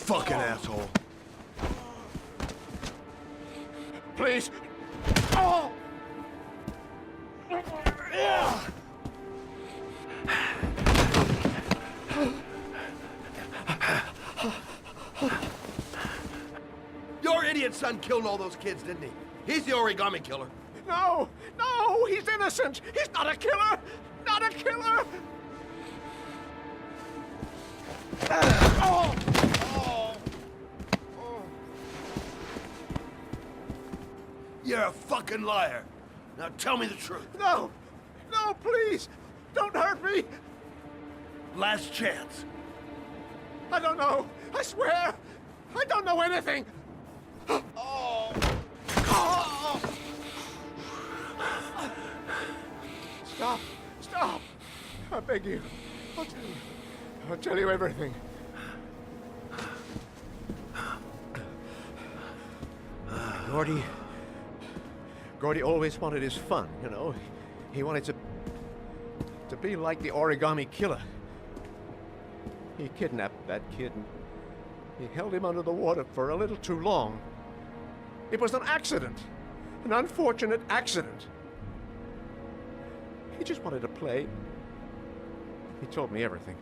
Fucking asshole. Please. Oh! Your idiot son killed all those kids, didn't he? He's the origami killer. No! No! He's innocent! He's not a killer! Not a killer! Oh! Oh! Oh! You're a fucking liar. Now tell me the truth. No! No, please! Don't hurt me! Last chance. I don't know! I swear! I don't know anything! Oh! Oh! Stop! Stop! I beg you. I'll tell you. I'll tell you everything. Gordy always wanted his fun, you know. He wanted to be like the origami killer. He kidnapped that kid and he held him under the water for a little too long. It was an accident. An unfortunate accident. He just wanted to play. He told me everything.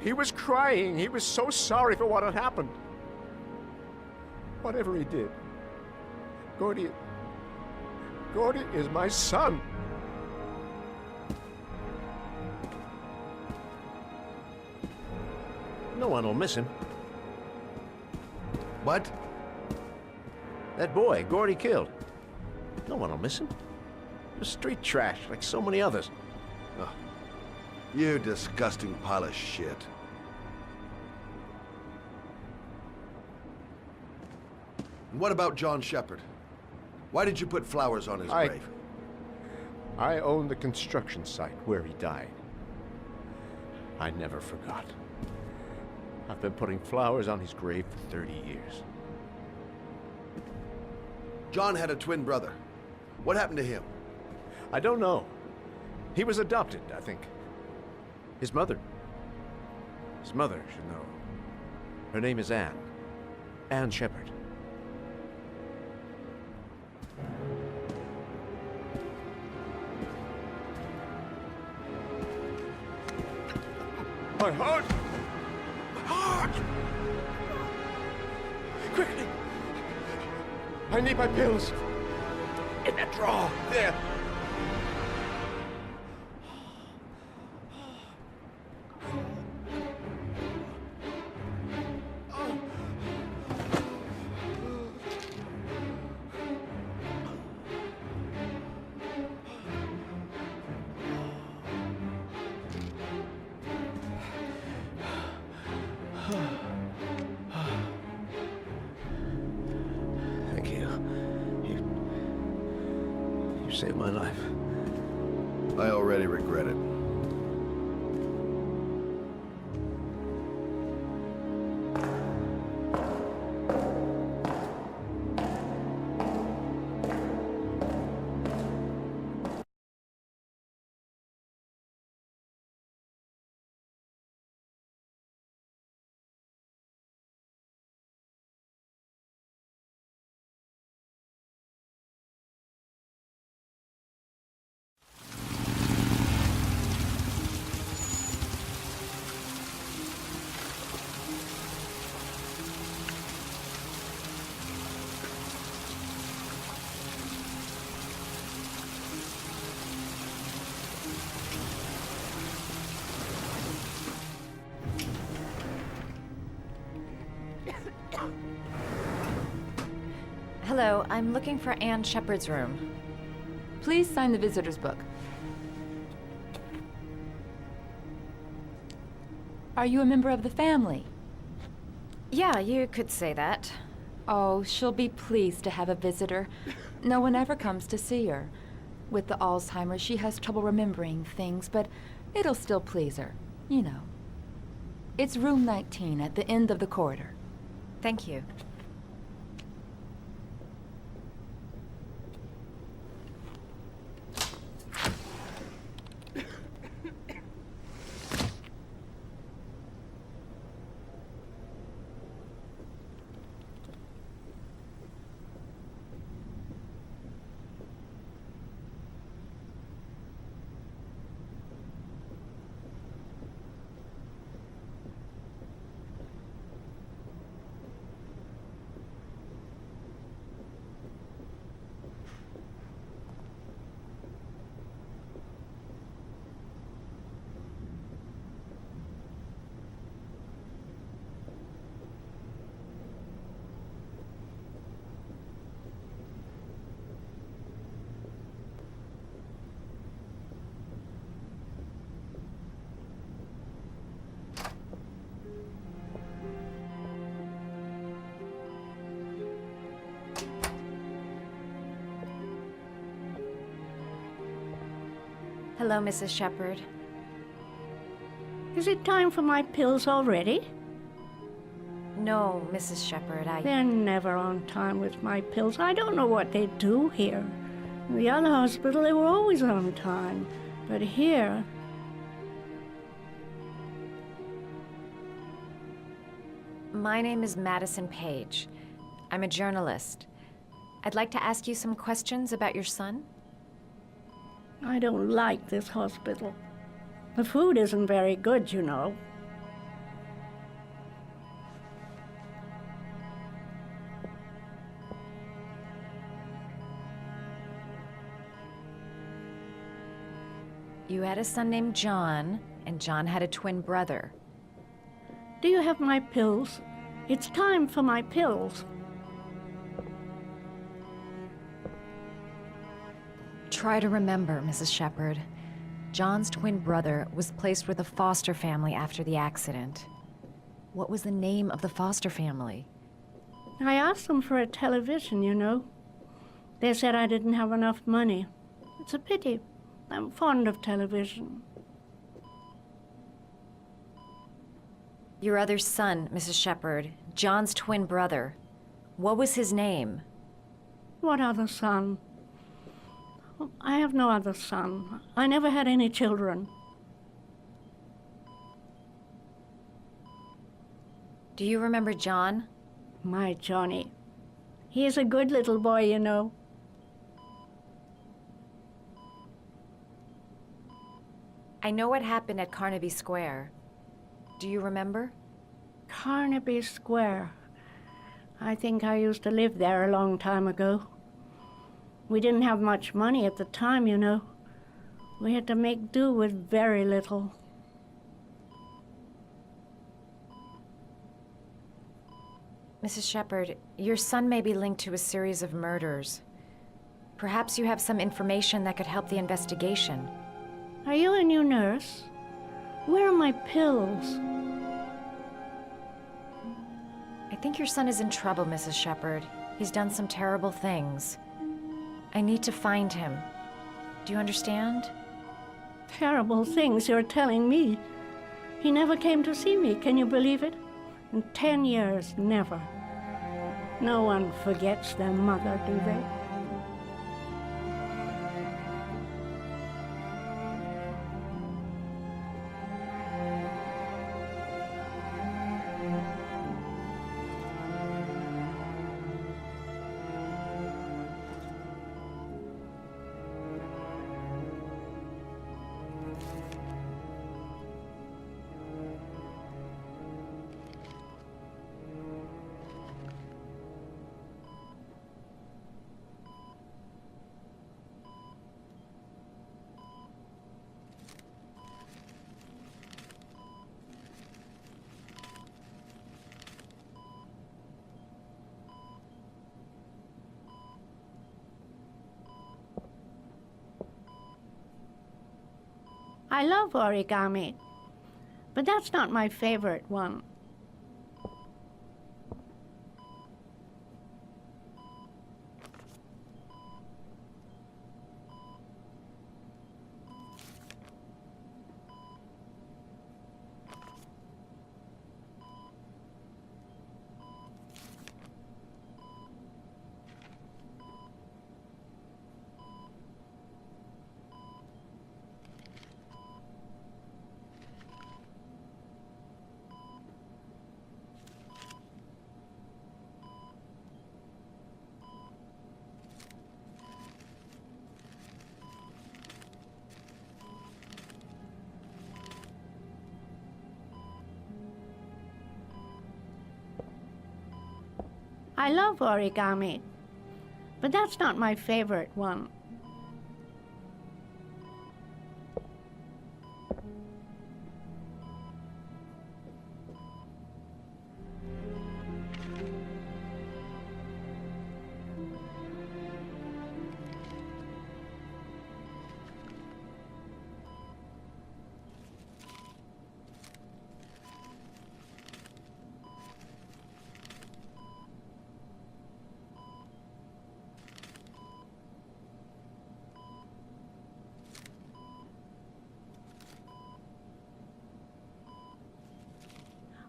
He was crying. He was so sorry for what had happened. Whatever he did, Gordy is my son. No one will miss him. What? That boy, Gordy killed. No one will miss him. He was street trash, like so many others. Oh, you disgusting pile of shit. And what about John Shepard? Why did you put flowers on his grave? I own the construction site where he died. I never forgot. I've been putting flowers on his grave for 30 years. John had a twin brother. What happened to him? I don't know. He was adopted, I think. His mother should know. Her name is Anne. Anne Shepard. My heart! My heart! Quickly! I need my pills. In that drawer, there. Thank you. You saved my life. I already regret it. Hello, I'm looking for Anne Shepard's room. Please sign the visitor's book. Are you a member of the family? Yeah, you could say that. Oh, she'll be pleased to have a visitor. No one ever comes to see her. With the Alzheimer's, she has trouble remembering things, but it'll still please her, you know. It's room 19 at the end of the corridor. Thank you. Hello, Mrs. Shepherd. Is it time for my pills already? No, Mrs. Shepherd, They're never on time with my pills. I don't know what they do here. In the other hospital, they were always on time. But here... My name is Madison Page. I'm a journalist. I'd like to ask you some questions about your son. I don't like this hospital. The food isn't very good, you know. You had a son named John, and John had a twin brother. Do you have my pills? It's time for my pills. Try to remember, Mrs. Shepherd. John's twin brother was placed with a foster family after the accident. What was the name of the foster family? I asked them for a television, you know. They said I didn't have enough money. It's a pity. I'm fond of television. Your other son, Mrs. Shepherd, John's twin brother. What was his name? What other son? I have no other son. I never had any children. Do you remember John? My Johnny. He is a good little boy, you know. I know what happened at Carnaby Square. Do you remember? Carnaby Square. I think I used to live there a long time ago. We didn't have much money at the time, you know. We had to make do with very little. Mrs. Shepherd, your son may be linked to a series of murders. Perhaps you have some information that could help the investigation. Are you a new nurse? Where are my pills? I think your son is in trouble, Mrs. Shepherd. He's done some terrible things. I need to find him. Do you understand? Terrible things you're telling me. He never came to see me, can you believe it? In 10 years, never. No one forgets their mother, do they? I love origami, but that's not my favorite one. I love origami, but that's not my favorite one.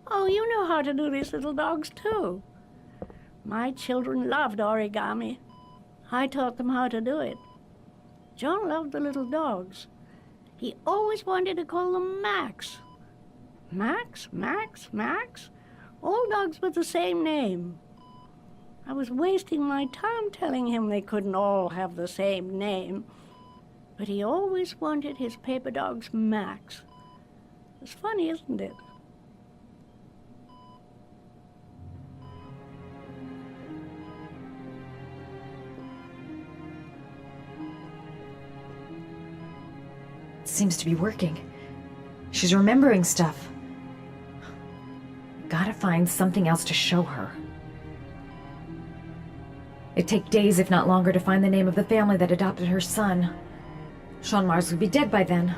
Oh, you know how to do these little dogs, too. My children loved origami. I taught them how to do it. John loved the little dogs. He always wanted to call them Max. Max, Max, Max? All dogs with the same name. I was wasting my time telling him they couldn't all have the same name. But he always wanted his paper dogs Max. It's funny, isn't it? It seems to be working. She's remembering stuff. Gotta find something else to show her. It'd take days, if not longer, to find the name of the family that adopted her son. Sean Mars would be dead by then.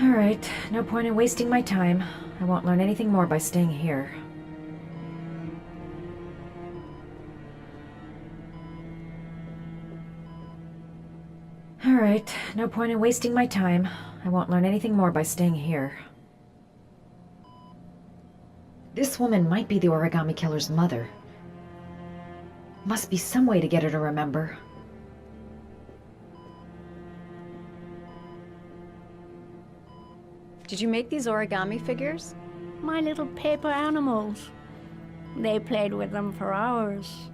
All right, no point in wasting my time. I won't learn anything more by staying here. All right, no point in wasting my time. I won't learn anything more by staying here. This woman might be the origami killer's mother. Must be some way to get her to remember. Did you make these origami figures? My little paper animals. They played with them for hours.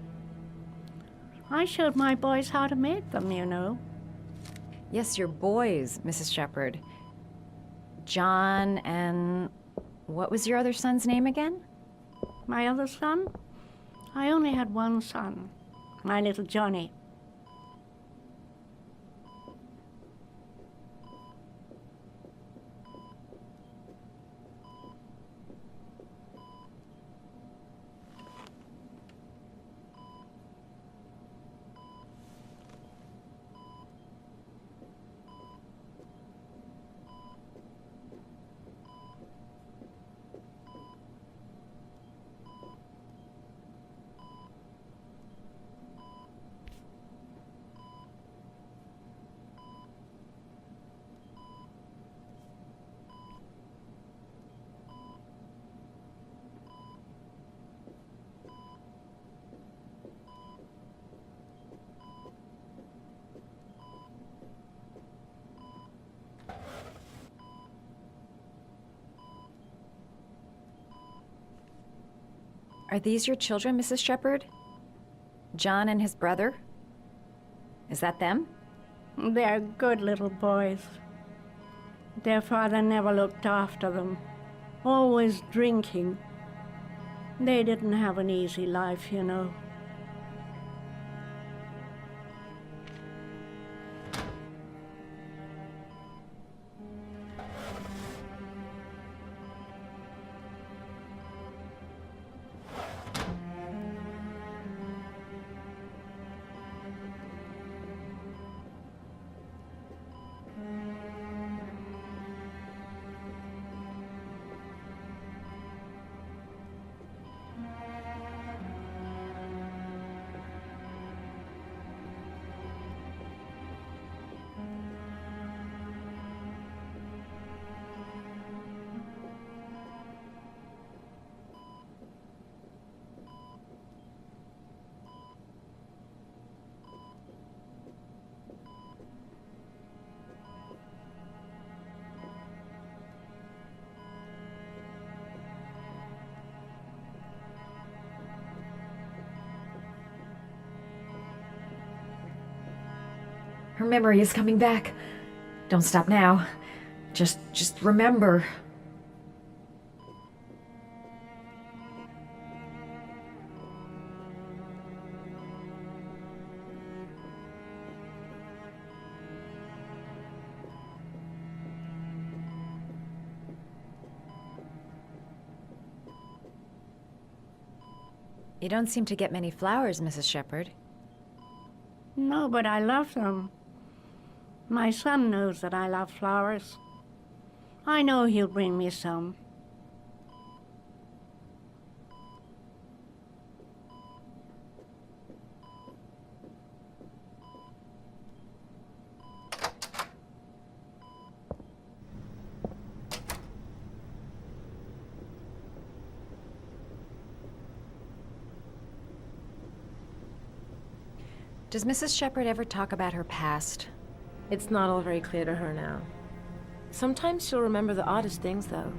I showed my boys how to make them, you know. Yes, your boys, Mrs. Shepherd. John and... what was your other son's name again? My other son? I only had one son, my little Johnny. Are these your children, Mrs. Shepherd? John and his brother? Is that them? They're good little boys. Their father never looked after them, always drinking. They didn't have an easy life, you know. Her memory is coming back. Don't stop now. Just remember. You don't seem to get many flowers, Mrs. Shepherd. No, but I love them. My son knows that I love flowers. I know he'll bring me some. Does Mrs. Shepherd ever talk about her past? It's not all very clear to her now. Sometimes she'll remember the oddest things, though.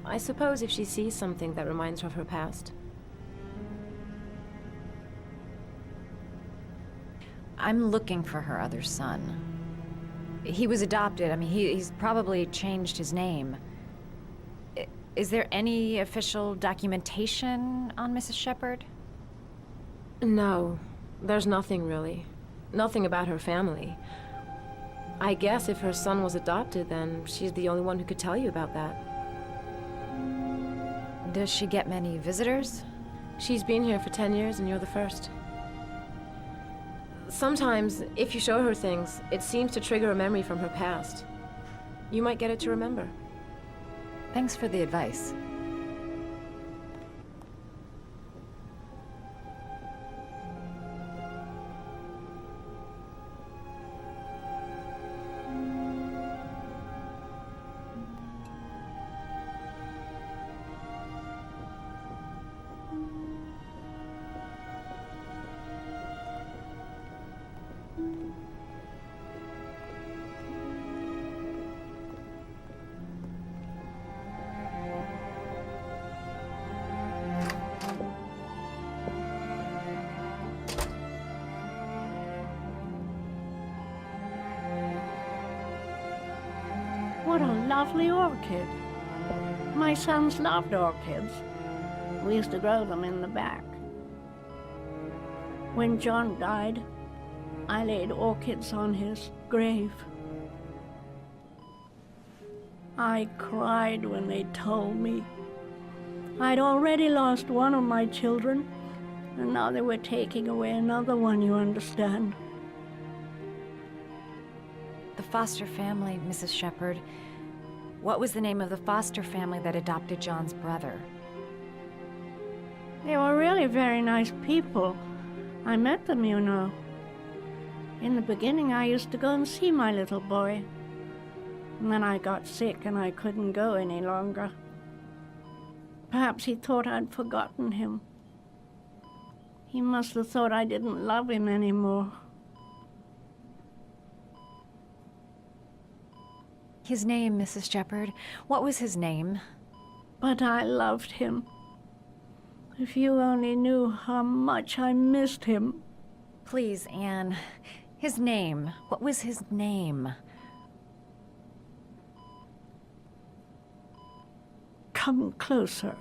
I suppose if she sees something that reminds her of her past. I'm looking for her other son. He was adopted. I mean, he's probably changed his name. Is there any official documentation on Mrs. Shepherd? No, there's nothing really. Nothing about her family. I guess if her son was adopted, then she's the only one who could tell you about that. Does she get many visitors? She's been here for 10 years and you're the first. Sometimes, if you show her things, it seems to trigger a memory from her past. You might get it to remember. Thanks for the advice. What a lovely orchid. My sons loved orchids. We used to grow them in the back. When John died, I laid orchids on his grave. I cried when they told me. I'd already lost one of my children, and now they were taking away another one, you understand. The foster family, Mrs. Shepherd. What was the name of the foster family that adopted John's brother? They were really very nice people. I met them, you know. In the beginning, I used to go and see my little boy. And then I got sick and I couldn't go any longer. Perhaps he thought I'd forgotten him. He must have thought I didn't love him anymore. His name, Mrs. Shepherd. What was his name? But I loved him. If you only knew how much I missed him. Please, Anne. His name. What was his name? Come closer.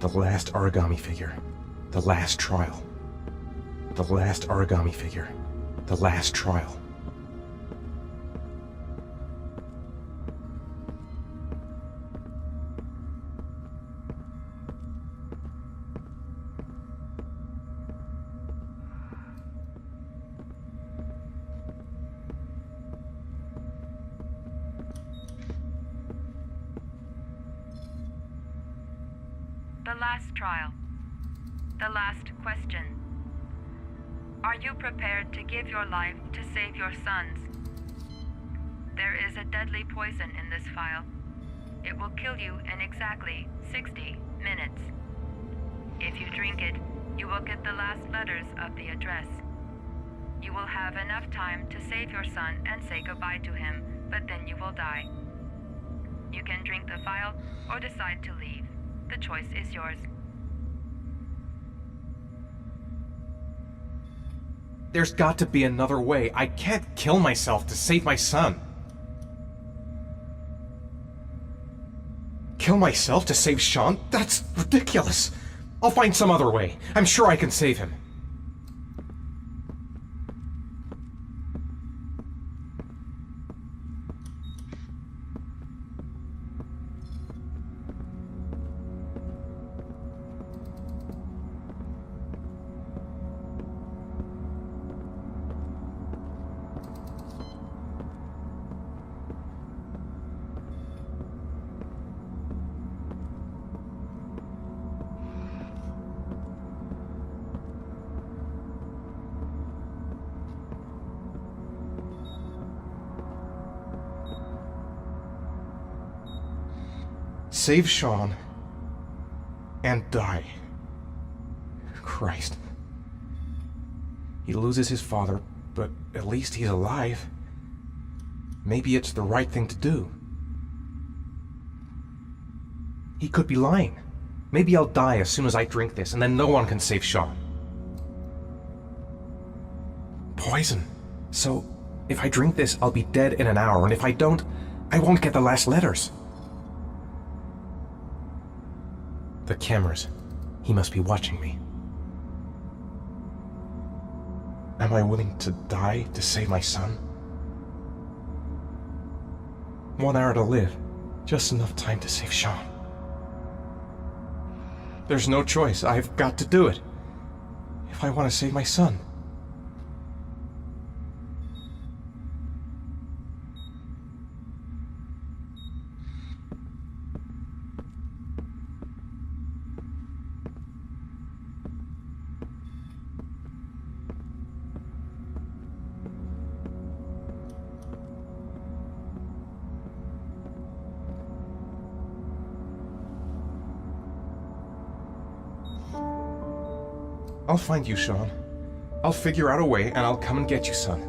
The last origami figure. The last trial. The last origami figure. The last trial. The last trial. The last question. Are you prepared to give your life to save your sons? There is a deadly poison in this vial. It will kill you in exactly 60 minutes. If you drink it, you will get the last letters of the address. You will have enough time to save your son and say goodbye to him, but then you will die. You can drink the vial or decide to leave. The choice is yours. There's got to be another way. I can't kill myself to save my son. Kill myself to save Sean? That's ridiculous. I'll find some other way. I'm sure I can save him. Save Sean and die. Christ. He loses his father, but at least he's alive. Maybe it's the right thing to do. He could be lying. Maybe I'll die as soon as I drink this, and then no one can save Sean. Poison. So, if I drink this, I'll be dead in an hour, and if I don't, I won't get the last letters. The cameras. He must be watching me. Am I willing to die to save my son? 1 hour to live. Just enough time to save Sean. There's no choice. I've got to do it. If I want to save my son. I'll find you, Sean. I'll figure out a way, and I'll come and get you, son.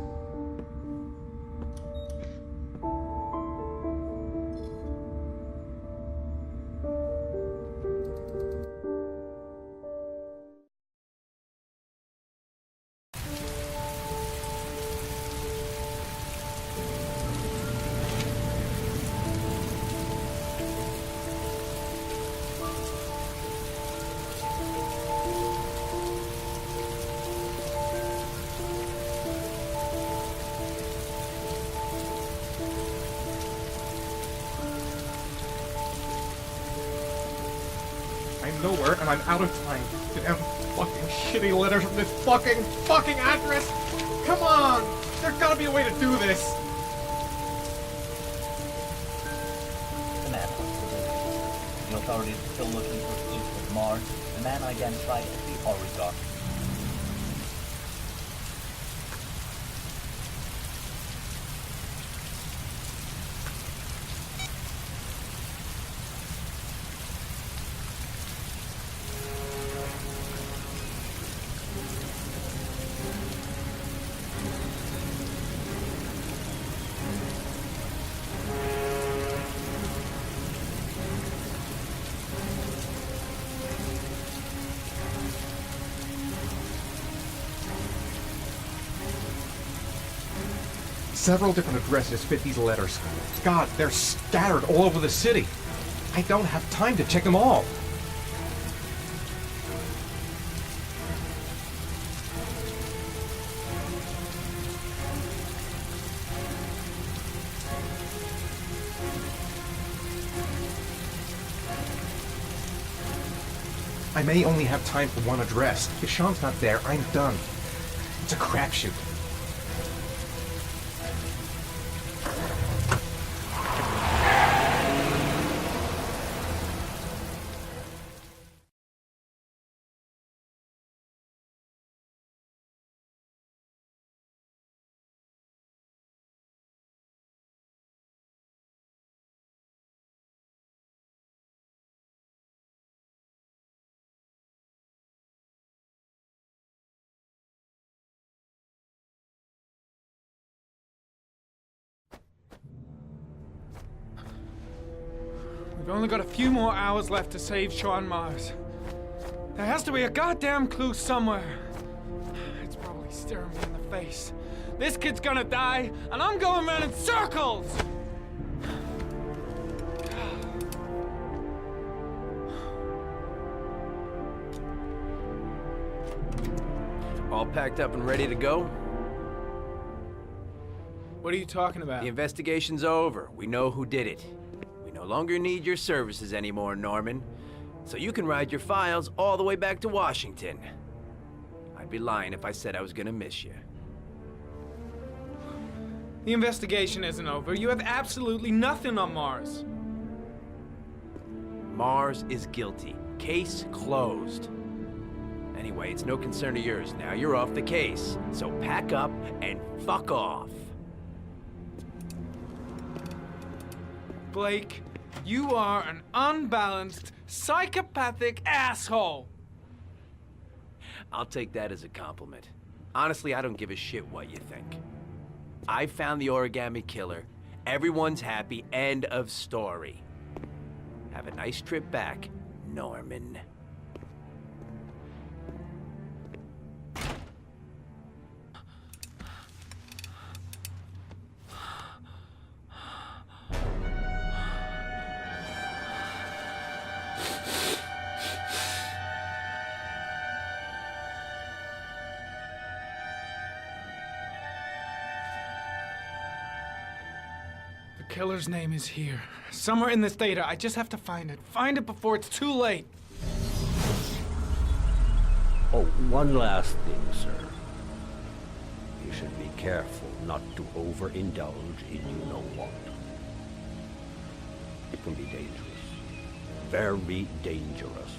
I'm nowhere, and I'm out of time. Damn fucking shitty letters from this fucking address! Come on! There's gotta be a way to do this! The man was delivered. The authorities are still looking for clues with Mars, the man identified as the Origami. Several different addresses fit these letters. God, they're scattered all over the city. I don't have time to check them all. I may only have time for one address. If Sean's not there, I'm done. It's a crapshoot. We've only got a few more hours left to save Sean Mars. There has to be a goddamn clue somewhere. It's probably staring me in the face. This kid's gonna die, and I'm going around in circles! All packed up and ready to go? What are you talking about? The investigation's over. We know who did it. We no longer need your services anymore, Norman. So you can ride your files all the way back to Washington. I'd be lying if I said I was gonna miss you. The investigation isn't over. You have absolutely nothing on Mars. Mars is guilty. Case closed. Anyway, it's no concern of yours now. You're off the case. So pack up and fuck off. Blake, you are an unbalanced, psychopathic asshole! I'll take that as a compliment. Honestly, I don't give a shit what you think. I found the origami killer. Everyone's happy. End of story. Have a nice trip back, Norman. The killer's name is here. Somewhere in this data. I just have to find it. Find it before it's too late. Oh, one last thing, sir. You should be careful not to overindulge in you-know-what. It can be dangerous. Very dangerous.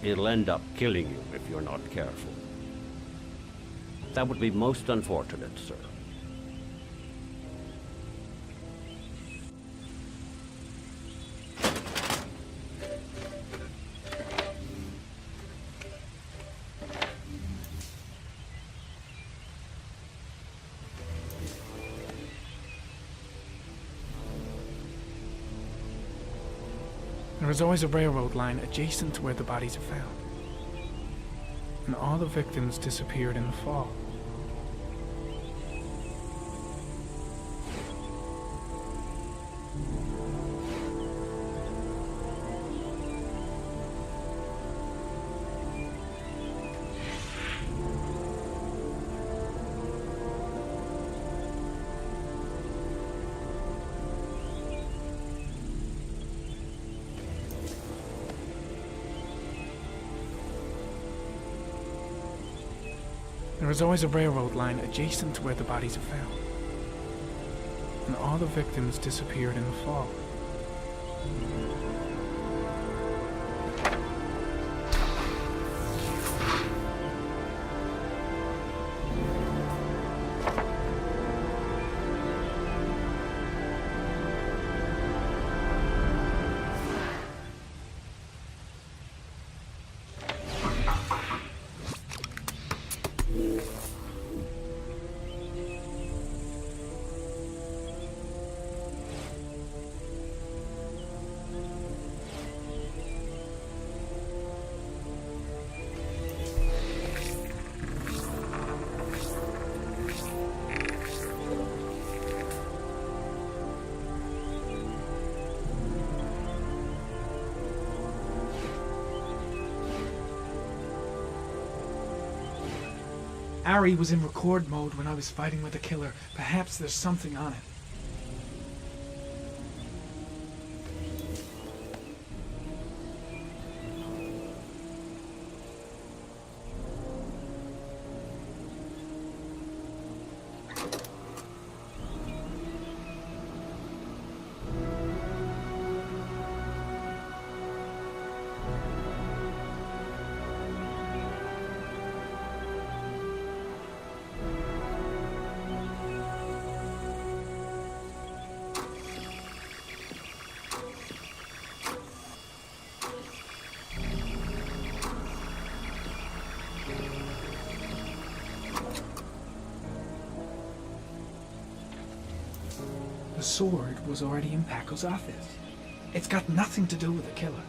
It'll end up killing you if you're not careful. That would be most unfortunate, sir. There is always a railroad line adjacent to where the bodies are found. And all the victims disappeared in the fall. There is always a railroad line adjacent to where the bodies are found. And all the victims disappeared in the fall. Ari was in record mode when I was fighting with the killer. Perhaps there's something on it. The sword was already in Paco's office. It's got nothing to do with the killer.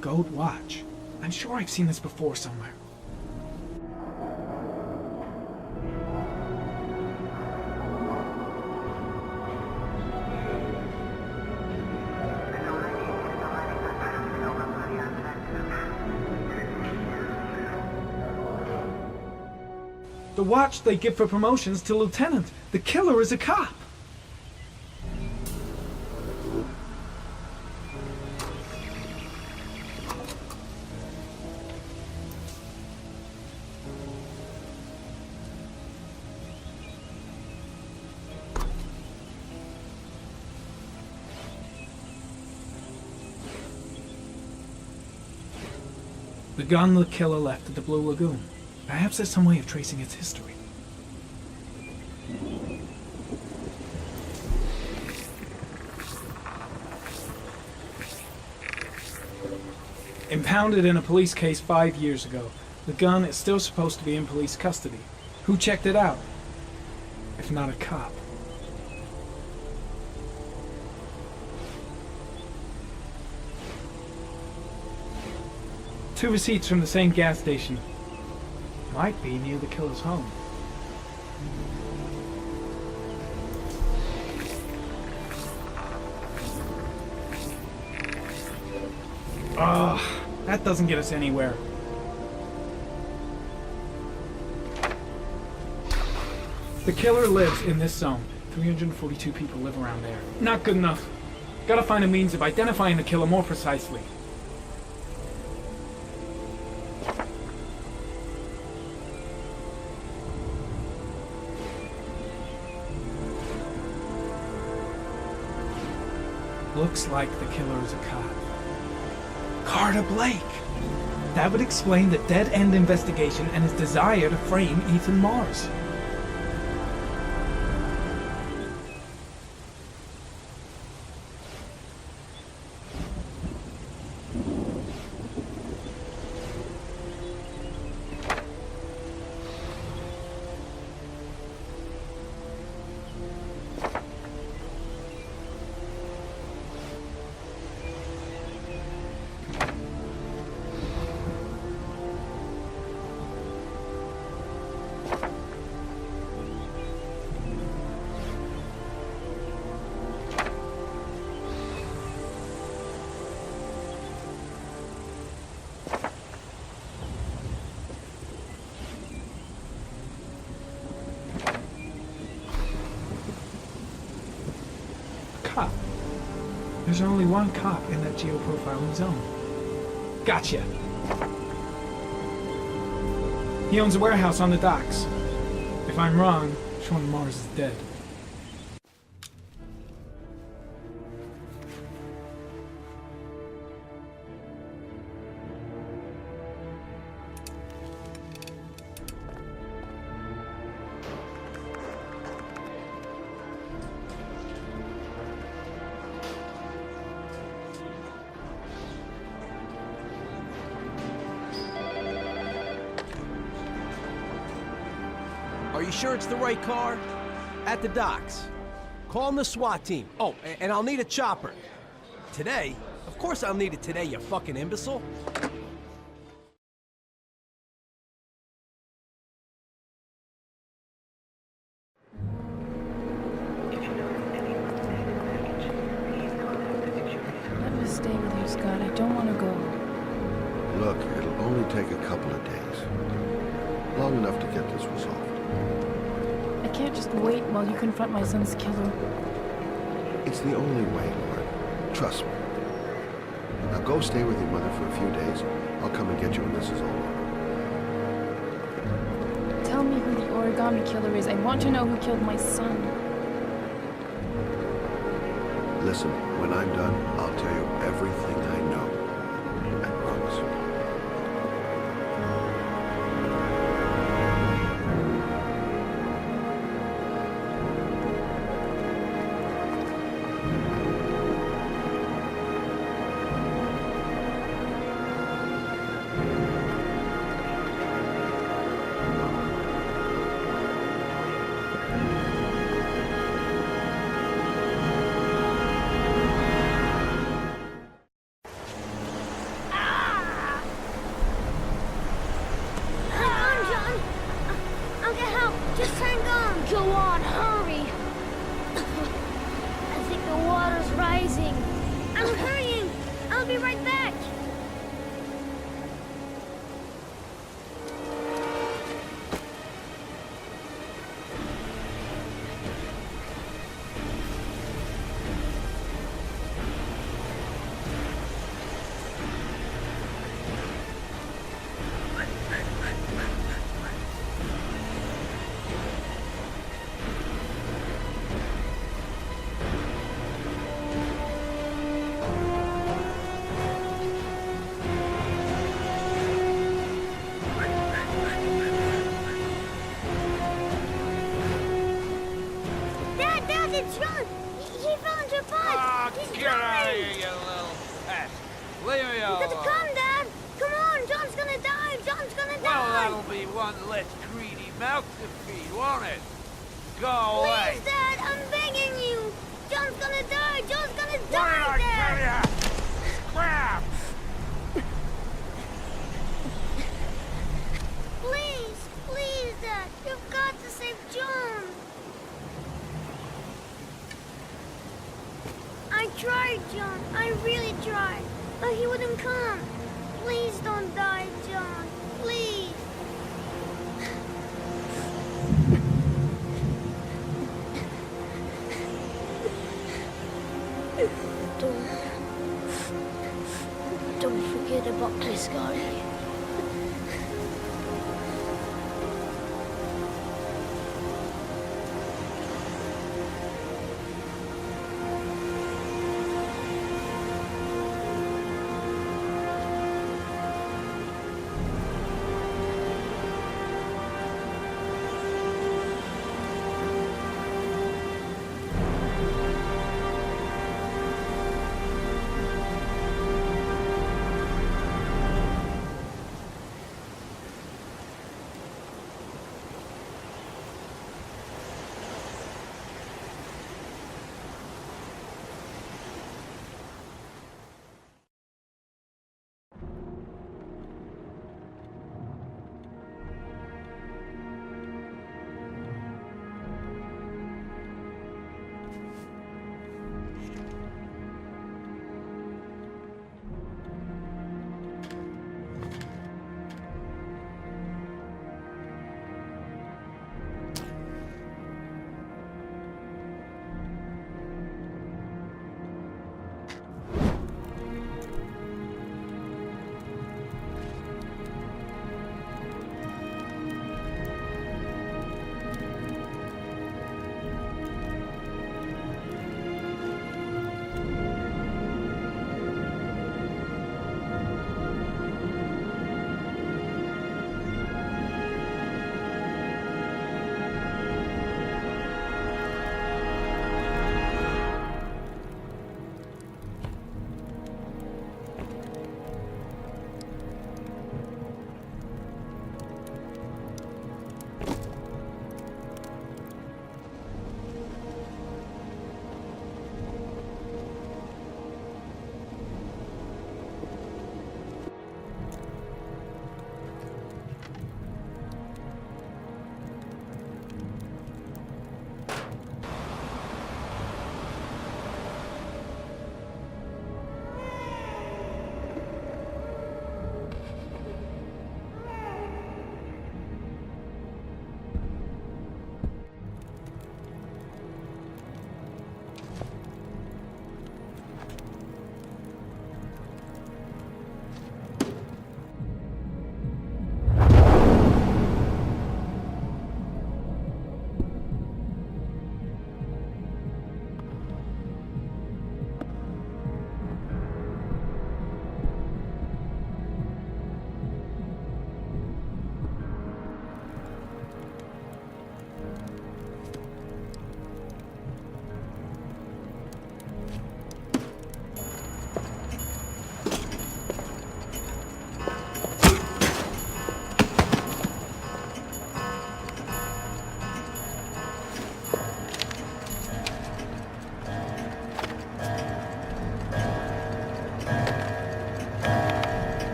Gold watch. I'm sure I've seen this before somewhere. The watch they give for promotions to lieutenant. The killer is a cop. The gun the killer left at the Blue Lagoon. Perhaps there's some way of tracing its history. Impounded in a police case 5 years ago, the gun is still supposed to be in police custody. Who checked it out? If not a cop. Two receipts from the same gas station. Might be near the killer's home. Ugh, that doesn't get us anywhere. The killer lives in this zone. 342 people live around there. Not good enough. Gotta find a means of identifying the killer more precisely. Looks like the killer is a cop. Carter Blake! That would explain the dead-end investigation and his desire to frame Ethan Mars. There's only one cop in that geoprofiling zone. Gotcha. He owns a warehouse on the docks. If I'm wrong, Sean Mars is dead. Are you sure it's the right car? At the docks. Call the SWAT team. Oh, and I'll need a chopper. Today? Of course I'll need it today, you fucking imbecile. Let me stay with you, Scott. I don't want to go. Look, it'll only take a couple of days. Long enough to get this resolved. I can't just wait while you confront my son's killer. It's the only way, Lauren. Trust me. Now go stay with your mother for a few days. I'll come and get you when this is over. Tell me who the origami killer is. I want to know who killed my son. Listen, when I'm done, I'll tell you everything I know. I promise you.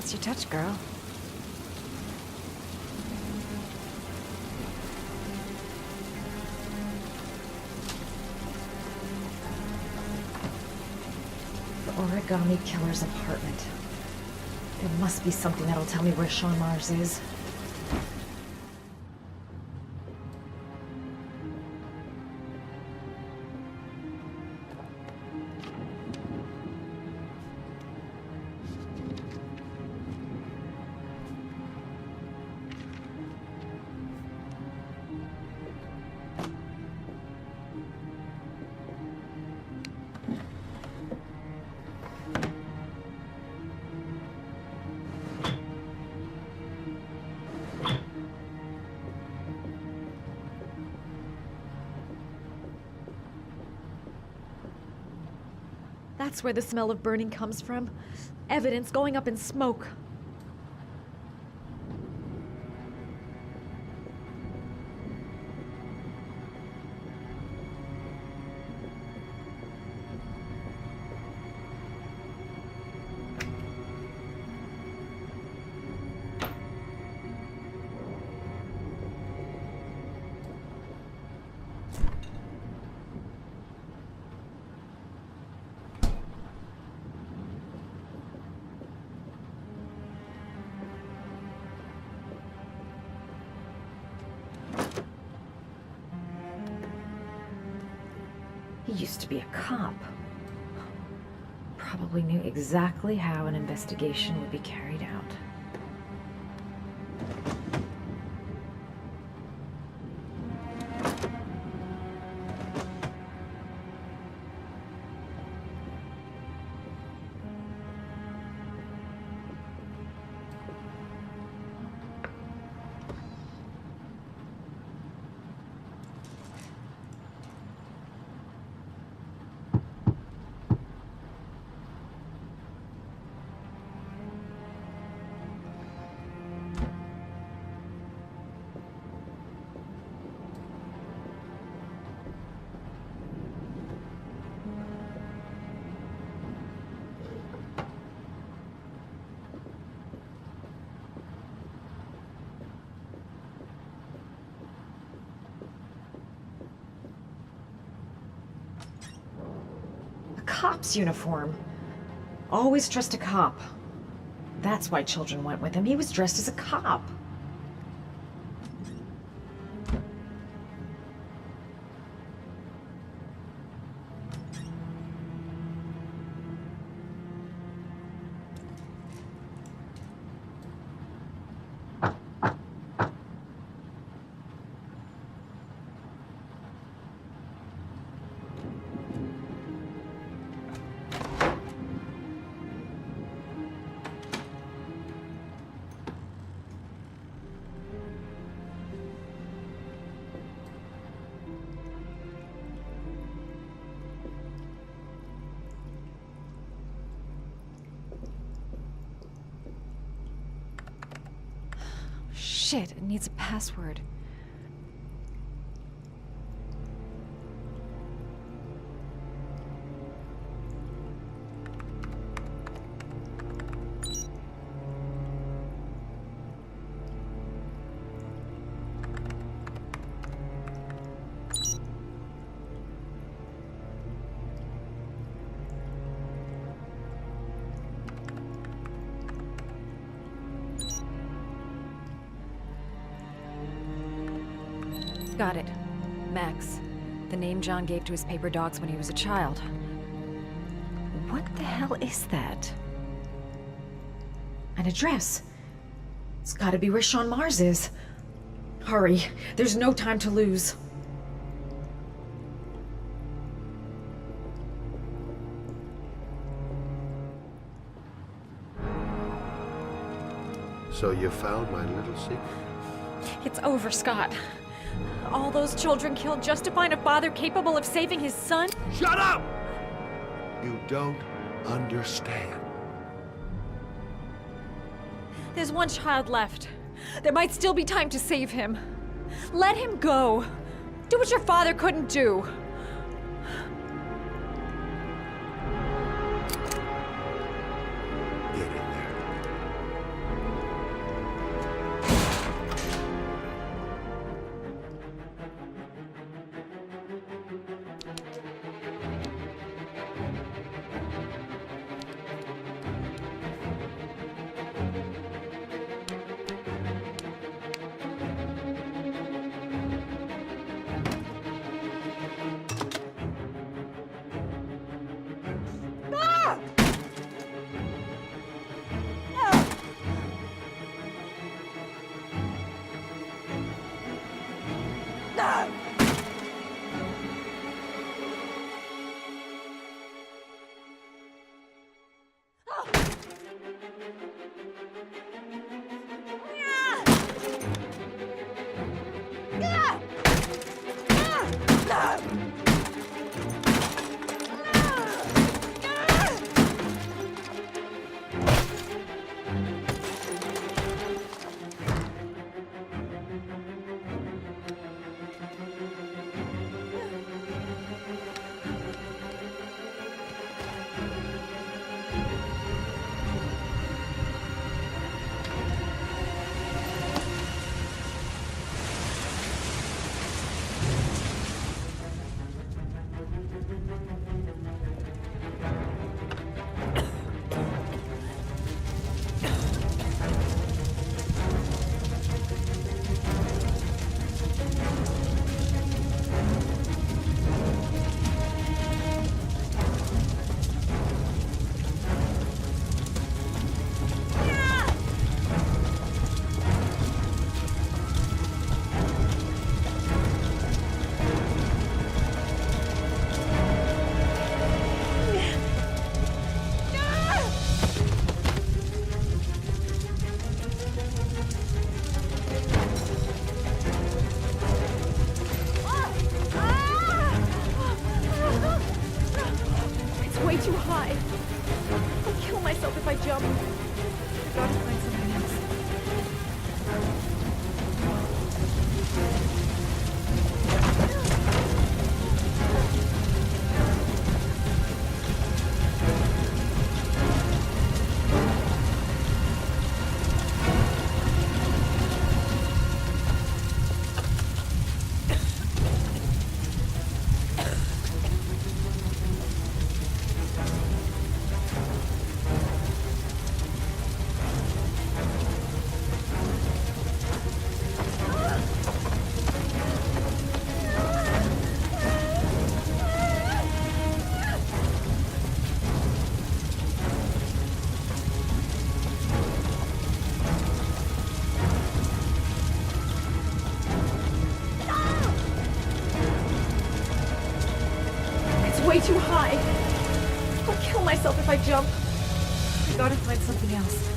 Lost your touch, girl. The Origami Killer's apartment. There must be something that'll tell me where Sean Mars is. That's where the smell of burning comes from. Evidence going up in smoke. He used to be a cop. Probably knew exactly how an investigation would be carried out. Cop's uniform. Always trust a cop. That's why children went with him. He was dressed as a cop. Shit, it needs a password. Got it. Max. The name John gave to his paper dogs when he was a child. What the hell is that? An address. It's gotta be where Sean Mars is. Hurry. There's no time to lose. So you found my little secret? It's over, Scott. All those children killed just to find a father capable of saving his son? Shut up! You don't understand. There's one child left. There might still be time to save him. Let him go. Do what your father couldn't do. Get in there. way too high. I'll kill myself if I jump. I gotta find something else.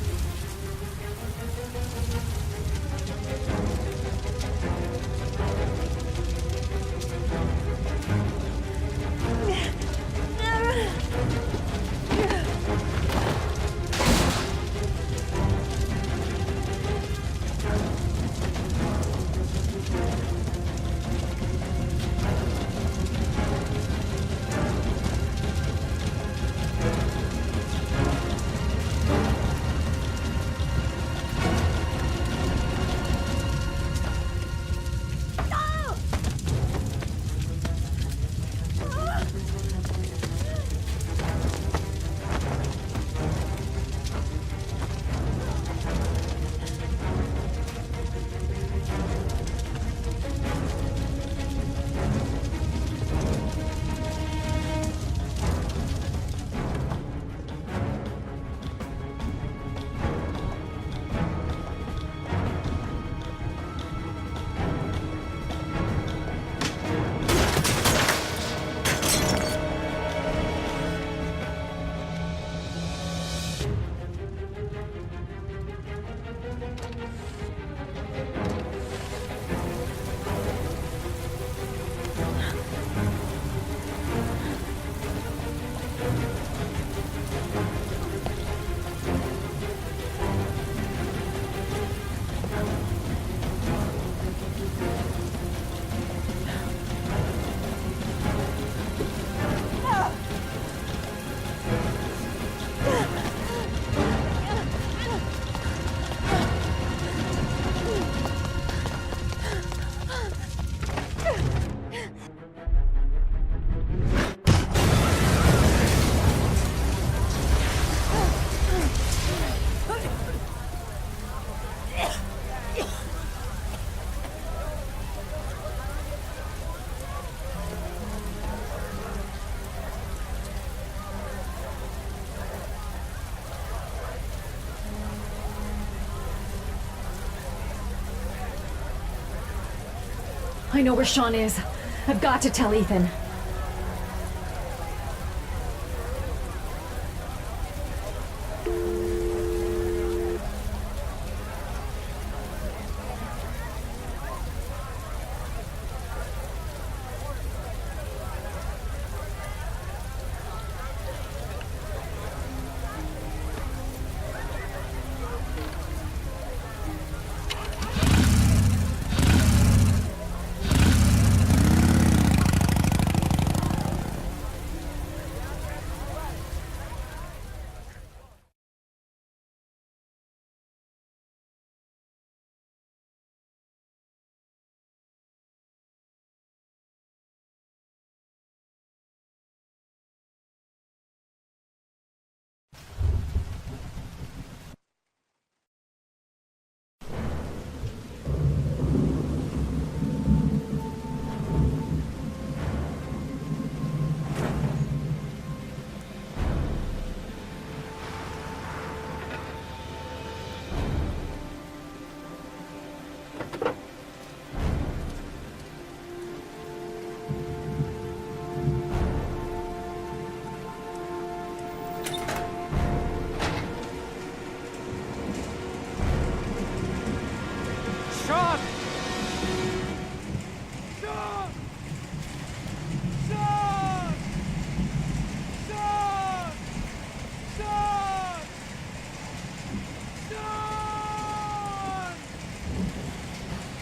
I know where Sean is. I've got to tell Ethan.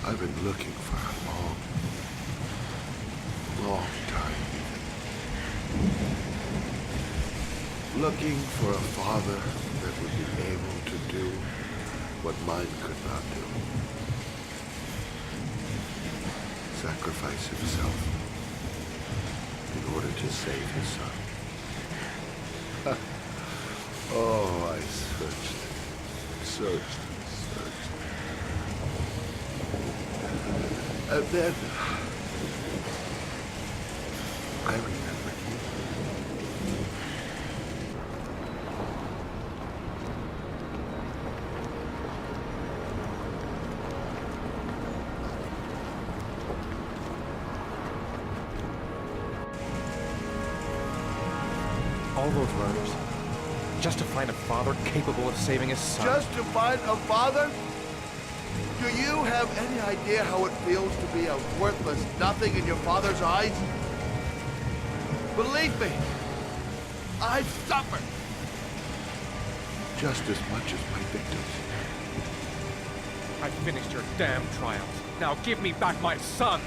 I've been looking for a long time. Looking for a father that would be able to do what mine could not do. Sacrifice himself in order to save his son. Oh, I searched. And then I remembered you. all those murders just to find a father capable of saving his son. Just to find a father? Do you have any idea how it feels to be a worthless nothing in your father's eyes? Believe me, I've suffered just as much as my victims. I finished your damn trials. Now give me back my son!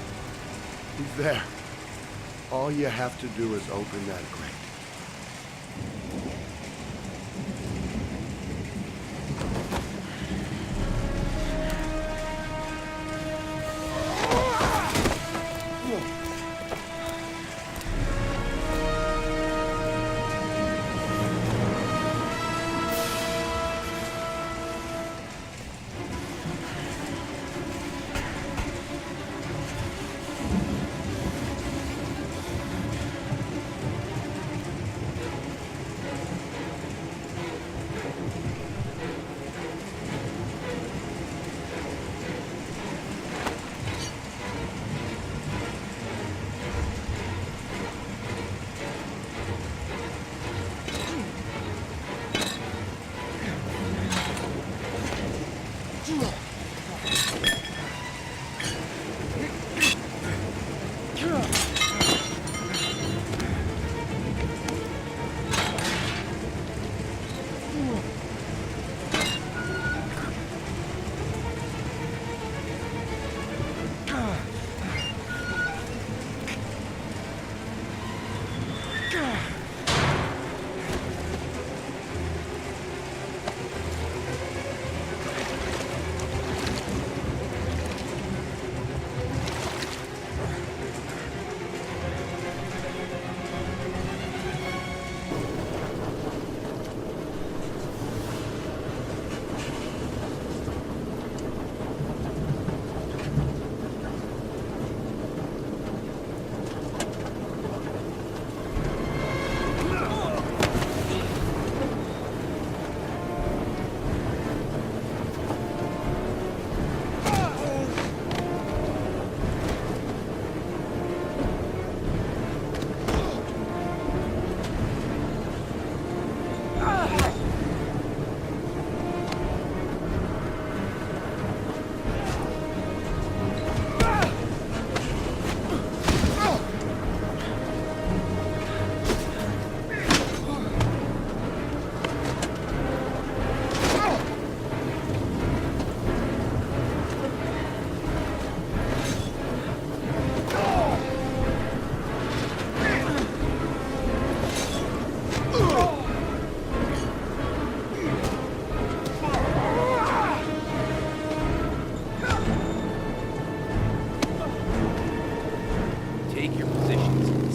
He's there. All you have to do is open that grate.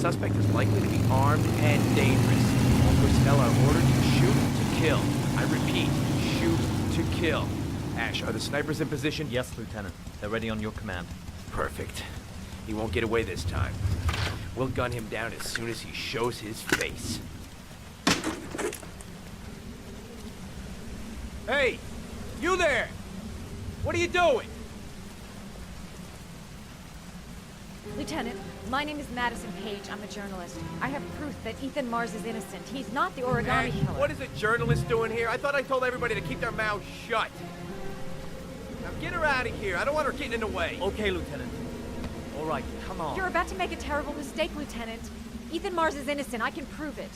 Suspect is likely to be armed and dangerous. All personnel are ordered to shoot to kill. I repeat, shoot to kill. Ash, are the snipers in position? Yes, Lieutenant. They're ready on your command. Perfect. He won't get away this time. We'll gun him down as soon as he shows his face. Hey! You there! What are you doing? Lieutenant, my name is Madison Page. I'm a journalist. I have proof that Ethan Mars is innocent. He's not the origami Ash, killer. what is a journalist doing here? I thought I told everybody to keep their mouths shut. Now get her out of here. I don't want her getting in the way. Okay, Lieutenant. All right, come on. You're about to make a terrible mistake, Lieutenant. Ethan Mars is innocent. I can prove it.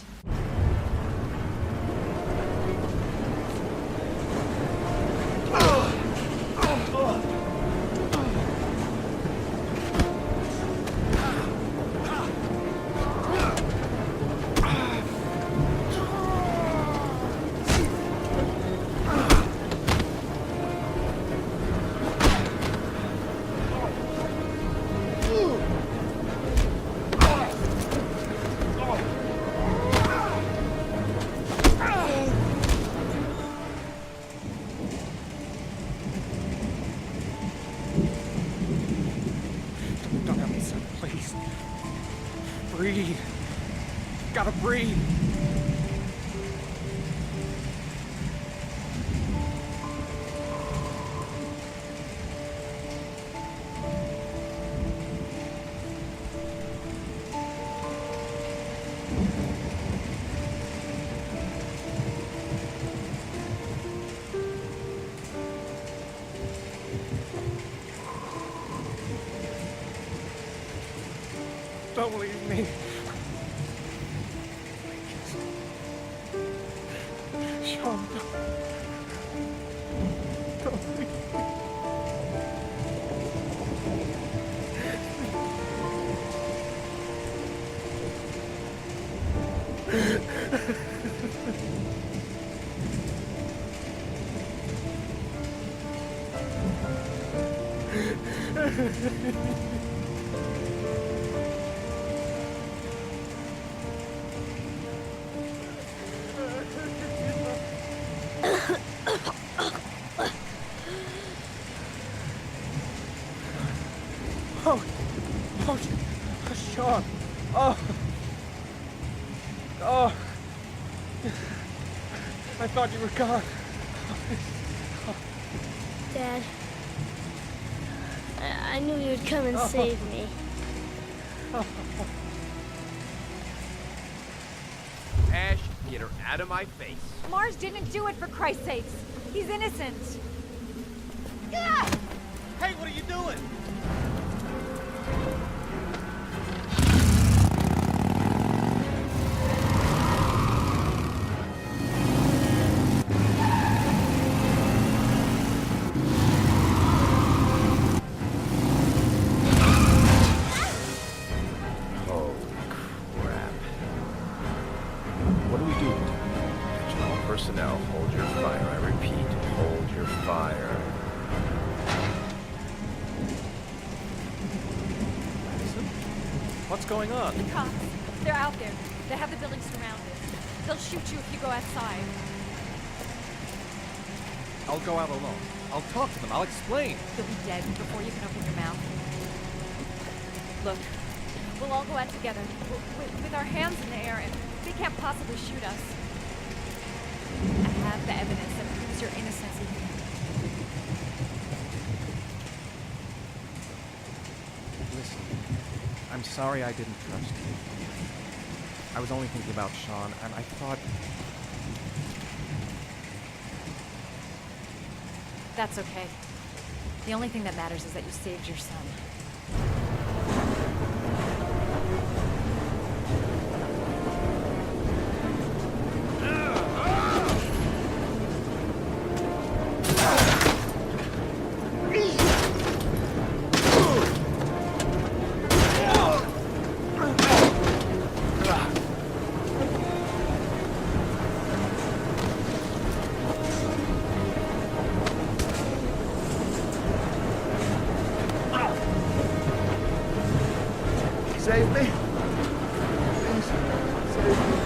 Breathe. Gotta breathe. Don't leave me. Sean, don't leave me. Oh, Sean. Oh. I thought you were gone. Dad, I knew you'd come and save me. Ash, get her out of my face. Mars didn't do it, for Christ's sakes. He's innocent. Hey, what are you doing? What do we do? Attention all personnel, hold your fire. I repeat, hold your fire. Madison? What's going on? The cops. They're out there. They have the building surrounded. They'll shoot you if you go outside. I'll go out alone. I'll talk to them. I'll explain. You'll be dead before you can open your mouth. Look, we'll all go out together, with our hands in the air, and they can't possibly shoot us. I have the evidence that proves your innocence. Listen, I'm sorry I didn't trust you. I was only thinking about Sean, and I thought... That's okay. The only thing that matters is that you saved your son. Save me. Please, save me.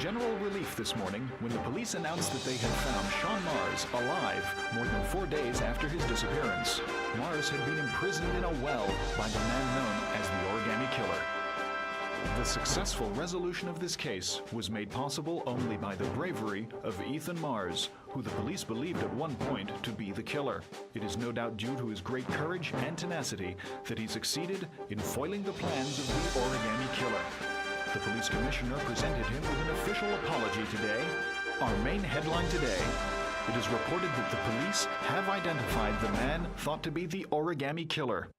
general relief this morning when the police announced that they had found Sean Mars alive more than 4 days after his disappearance. Mars had been imprisoned in a well by the man known as the Origami Killer. The successful resolution of this case was made possible only by the bravery of Ethan Mars, who the police believed at one point to be the killer. It is no doubt due to his great courage and tenacity that he succeeded in foiling the plans of the Origami Killer. The police commissioner presented him with an official apology today. Our main headline today: it is reported that the police have identified the man thought to be the Origami Killer.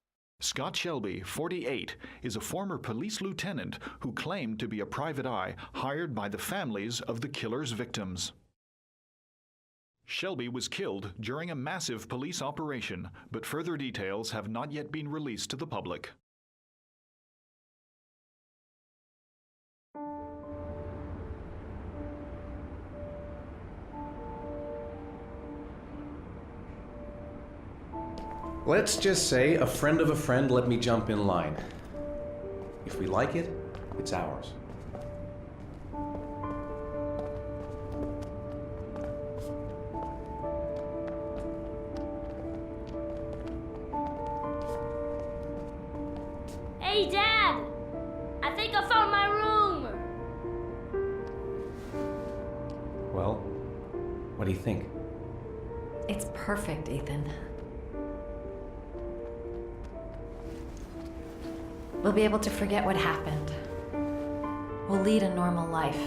Scott Shelby, 48, is a former police lieutenant who claimed to be a private eye hired by the families of the killer's victims. Shelby was killed during a massive police operation, but further details have not yet been released to the public. Let's just say a friend of a friend let me jump in line. If we like it, it's ours. Hey, Dad! I think I found my room! Well, what do you think? It's perfect, Ethan. We'll be able to forget what happened. We'll lead a normal life.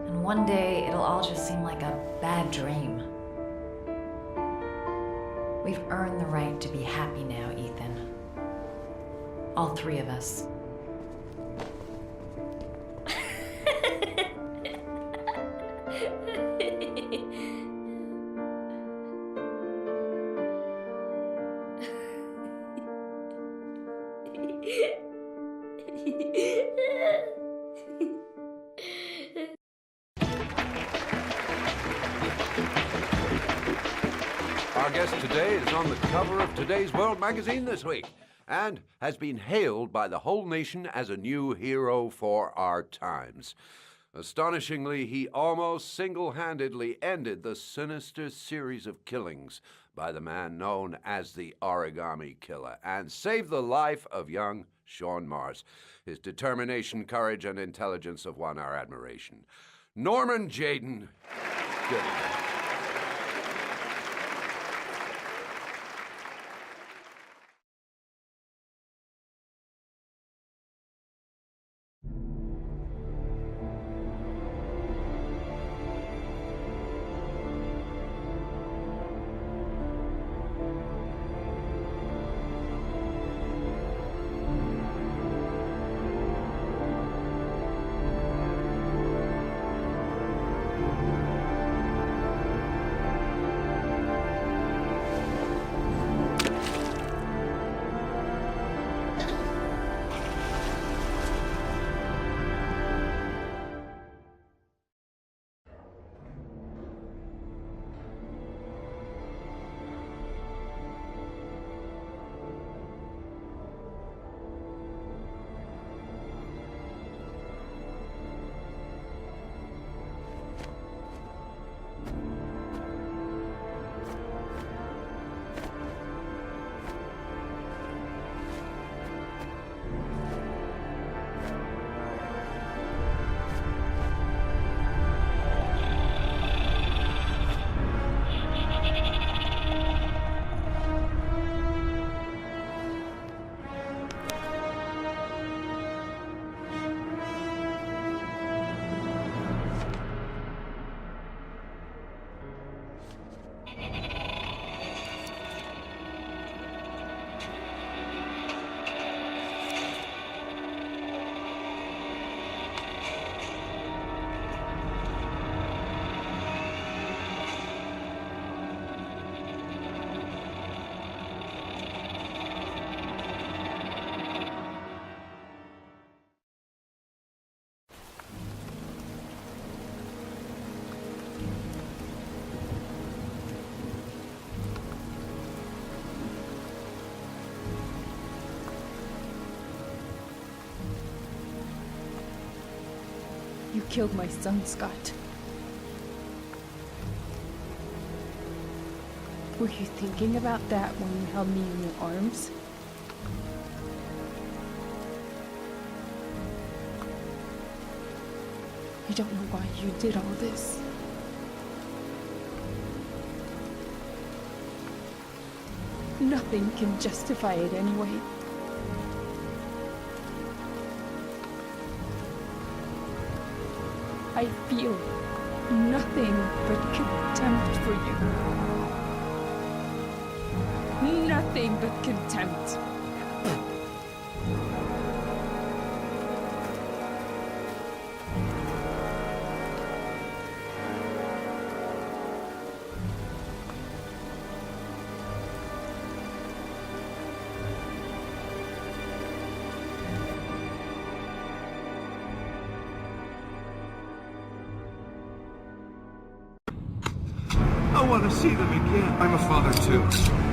And one day, it'll all just seem like a bad dream. We've earned the right to be happy now, Ethan. All three of us. Our guest today is on the cover of Today's World magazine this week and has been hailed by the whole nation as a new hero for our times. Astonishingly, he almost single-handedly ended the sinister series of killings by the man known as the Origami Killer and saved the life of young Sean Mars. His determination, courage, and intelligence have won our admiration. Norman Jayden, good evening. You killed my son, Scott. Were you thinking about that when you held me in your arms? I don't know why you did all this. Nothing can justify it anyway. I feel nothing but contempt for you. Nothing but contempt. I want to see them again. I'm a father too.